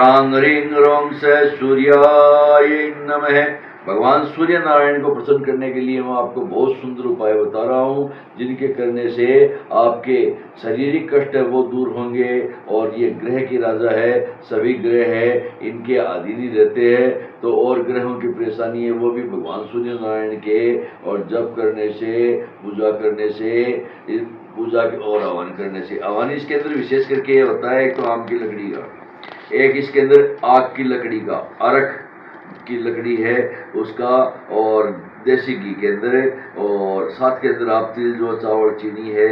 हरां ह्रीं ह्रों से सूर्याय नमः। भगवान सूर्य नारायण को प्रसन्न करने के लिए मैं आपको बहुत सुंदर उपाय बता रहा हूँ, जिनके करने से आपके शारीरिक कष्ट है वो दूर होंगे। और ये ग्रह की राजा है, सभी ग्रह है इनके अधीन ही रहते हैं, तो और ग्रहों की परेशानी है वो भी भगवान सूर्य नारायण के और जप करने से, पूजा करने से, पूजा और हवन करने से। हवन इसके अंदर विशेष करके ये होता है, एक तो आम की लकड़ी का, एक इसके अंदर आग की लकड़ी का, अरख की लकड़ी है उसका, और देसी घी के अंदर है, और साथ के अंदर आप तिल, जो चावल, चीनी है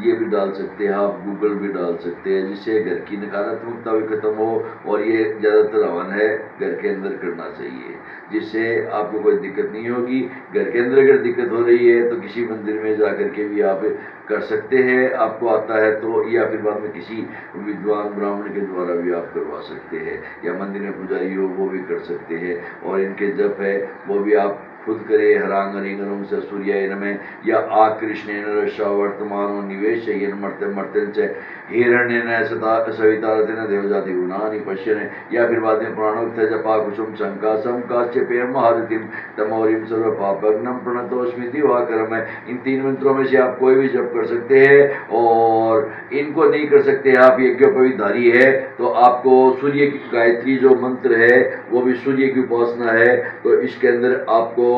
ये भी डाल सकते हैं, आप गूगल भी डाल सकते हैं, जिससे घर की नकारात्मकता भी खत्म हो। और ये ज़्यादातर हवन है घर के अंदर करना चाहिए, जिससे आपको कोई दिक्कत नहीं होगी। घर के अंदर अगर दिक्कत हो रही है तो किसी मंदिर में जा कर के भी आप कर सकते हैं, आपको आता है तो, या फिर बाद में किसी विद्वान ब्राह्मण के द्वारा भी आप करवा सकते हैं, या मंदिर में पुजारी हो वो भी कर सकते हैं। और इनके जप है वो भी आप खुद करे, हरां ह्रीं ह्रों से सूर्याय नमः, या आ कृष्णेन रक्षा वर्तमानो निवेश मर्त्यं च हिरण्येन सवितारतेन देवजाति गुणानि पश्यन्, या फिर बाद में प्राणोक्त जपा कुसुम शंकासम काश्यपेयं महारथिम तमोरिम सर्व पापग्नम प्रणतोस्मि दिवाकरम। इन 3 मंत्रों में से आप कोई भी जप कर सकते हैं, और इनको नहीं कर सकते आप यज्ञोपवीतधारी है तो आपको सूर्य की गायत्री जो मंत्र है वो भी सूर्य की उपासना है, तो इसके अंदर आपको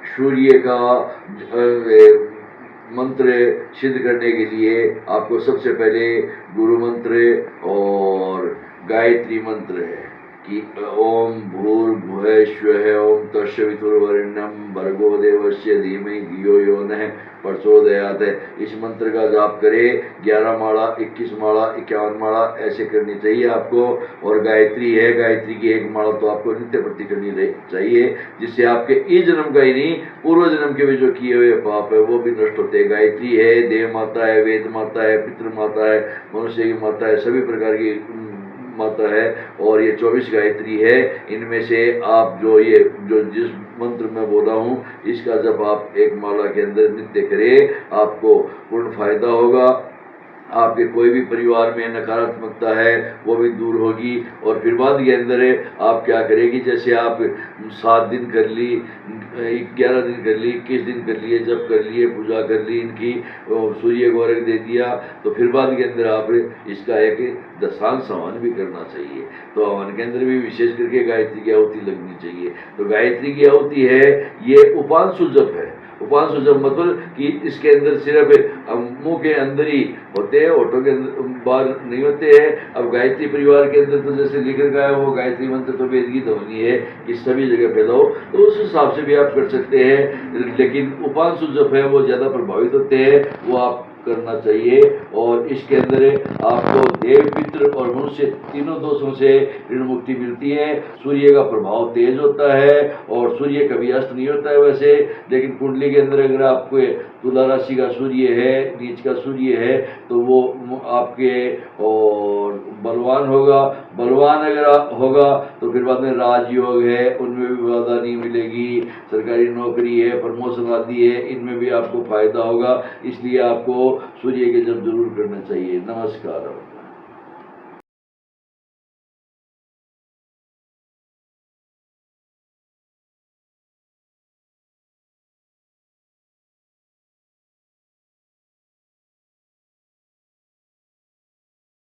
सूर्य का मंत्र सिद्ध करने के लिए आपको सबसे पहले गुरु मंत्र और गायत्री मंत्र है कि ओम भूर्भुवः स्वः ओम तत्सवितुर्वरेण्यं भर्गो देवस्य धीमहि धियो यो नः प्रचोदयात्। इस मंत्र का जाप करें, 11 माला, 21 माला, 51 माला ऐसे करनी चाहिए आपको। और गायत्री है, गायत्री की 1 माला तो आपको नित्य प्रति करनी चाहिए, जिससे आपके इस जन्म का ही नहीं, पूर्व जन्म के भी जो किए हुए पाप है वो भी नष्ट होते हैं। गायत्री है देव माता है, वेद माता है, पितृ माता है, मनुष्य की माता है, सभी प्रकार की माता है। और ये 24 गायत्री है, इनमें से आप जो जिस मंत्र मैं बोला हूँ इसका जब आप 1 माला के अंदर नित्य करें, आपको पूर्ण फायदा होगा। आपके कोई भी परिवार में नकारात्मकता है वो भी दूर होगी। और फिर बाद के अंदर आप क्या करेंगे, जैसे आप 7 दिन कर ली, 11 दिन कर ली, 21 दिन कर लिए, जब कर लिए, पूजा कर ली इनकी, सूर्य को अर्घ दे दिया, तो फिर बाद के अंदर आप इसका एक दशांश हवन भी करना चाहिए। तो हवन के अंदर भी विशेष करके गायत्री की आहुति लगनी चाहिए। तो गायत्री की आहुति है ये उपांशु जप है। उपांशु जप मतलब कि इसके अंदर सिर्फ मुंह के अंदर ही होते हैं, होठों के अंदर बाहर नहीं होते हैं। अब गायत्री परिवार के अंदर तो जैसे लिख रखा है वो गायत्री मंत्र तो वेद की ध्वनि है कि सभी जगह फैलाओ, तो उस हिसाब से भी आप कर सकते हैं। लेकिन उपांशु जप है वो ज़्यादा प्रभावित होते हैं, वो आप करना चाहिए। और इसके अंदर आपको देव, पितृ और मनुष्य तीनों दोषों से ऋण मुक्ति मिलती है। सूर्य का प्रभाव तेज होता है और सूर्य कभी अस्त नहीं होता है वैसे, लेकिन कुंडली के अंदर अगर आपको तुला राशि का सूर्य है, नीच का सूर्य है, तो वो आपके और बलवान होगा। बलवान अगर होगा तो फिर बाद में राजयोग है, उनमें भी बाधा नहीं मिलेगी। सरकारी नौकरी है, प्रमोशन आदि है, इनमें भी आपको फायदा होगा। इसलिए आपको सूर्य के जप जरूर करना चाहिए। नमस्कार।